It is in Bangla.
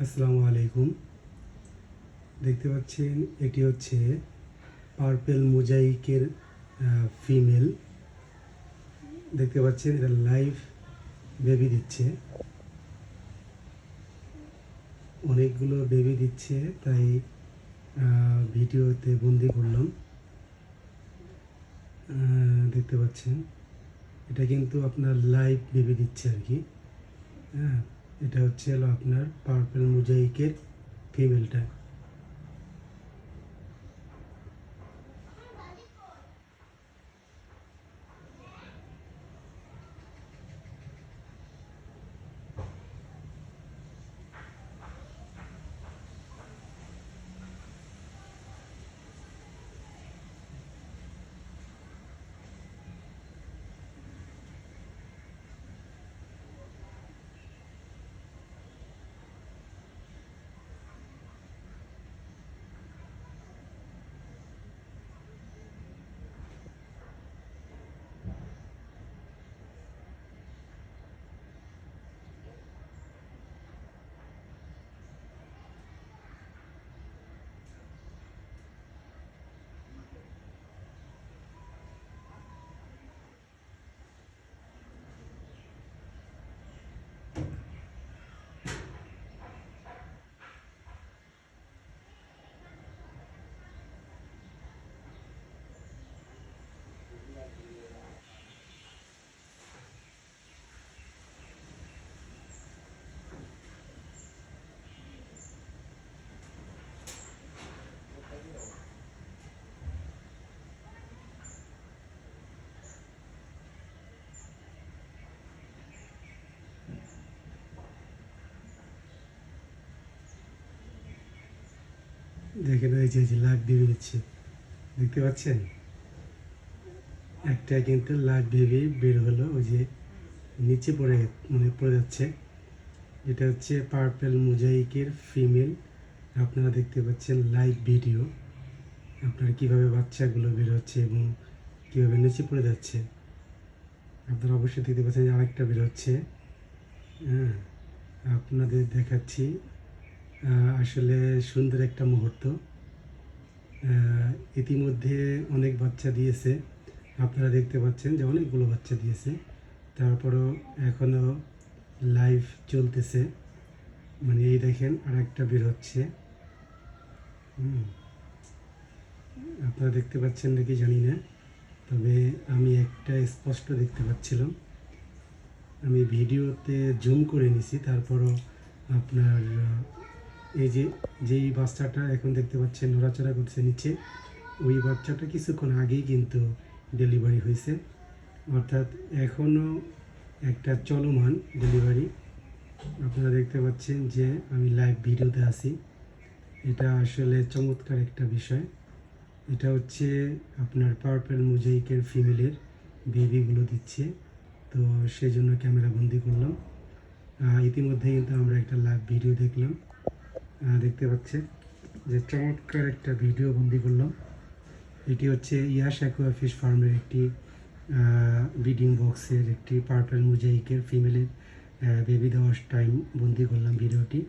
আসসালামু আলাইকুম। দেখতে পাচ্ছেন এটি হচ্ছে পার্পেল মোজাইকের ফিমেল। দেখতে পাচ্ছেন এটা লাইভ বেবি দিচ্ছে, অনেকগুলো বেবি দিচ্ছে, তাই ভিডিওতে বন্দি করলাম। দেখতে পাচ্ছেন এটা কিন্তু আপনার লাইভ বেবি দিচ্ছে আর কি। হ্যাঁ, এটা হচ্ছে হলো আপনার পার্পেল মোজাইকের ফিমেলটা। দেখেন এই যে লাইভ বেবি দিচ্ছে, দেখতে পাচ্ছেন একটা কিন্তু লাইভ বেবি বের হলো, ওই যে নিচে পড়ে যাচ্ছে। এটা হচ্ছে পার্পেল মোজাইকের ফিমেল। আপনারা দেখতে পাচ্ছেন লাইভ ভিডিও, আপনার কিভাবে বাচ্চাগুলো বের হচ্ছে এবং কীভাবে নিচে পড়ে যাচ্ছে। আপনারা অবশ্যই দেখতে পাচ্ছেন যে আরেকটা বের হচ্ছে। হ্যাঁ, আপনাদের দেখাচ্ছি। আসলে সুন্দর একটা মুহূর্ত। ইতিমধ্যে অনেক বাচ্চা দিয়েছে, আপনারা দেখতে পাচ্ছেন যে অনেকগুলো বাচ্চা দিয়েছে। তারপরেও এখনও লাইভ চলতেছে, মানে এই দেখেন আর একটা বের হচ্ছে। আপনারা দেখতে পাচ্ছেন নাকি জানি না, তবে আমি একটা স্পষ্ট দেখতে পাচ্ছিলাম। আমি ভিডিওতে জুম করে নিছি, তারপরও আপনার এই যে যেই বাচ্চাটা এখন দেখতে পাচ্ছেন নড়াচড়া করছে নিচে, ওই বাচ্চাটা কিছুক্ষণ আগেই কিন্তু ডেলিভারি হয়েছে, অর্থাৎ এখনও একটা চলমান ডেলিভারি। আপনারা দেখতে পাচ্ছেন যে আমি লাইভ ভিডিওতে আছি। এটা আসলে চমৎকার একটা বিষয়। এটা হচ্ছে আপনার পার্পেল মোজাইকের ফিমেলের বেবিগুলো দিচ্ছে, তো সেই জন্য ক্যামেরা বন্দি করলাম। ইতিমধ্যে কিন্তু আমরা একটা লাইভ ভিডিও দেখলাম। দেখতে পাচ্ছেন যে চমৎকার একটা ভিডিও বন্দি করলাম। এটি হচ্ছে ইয়াস অ্যাকোয়া ফিশ ফার্মের একটি ব্রিডিং বক্সের একটি পার্পেল মোজাইকের ফিমেলের বেবি দেওয়ার টাইম বন্দি করলাম ভিডিওটি।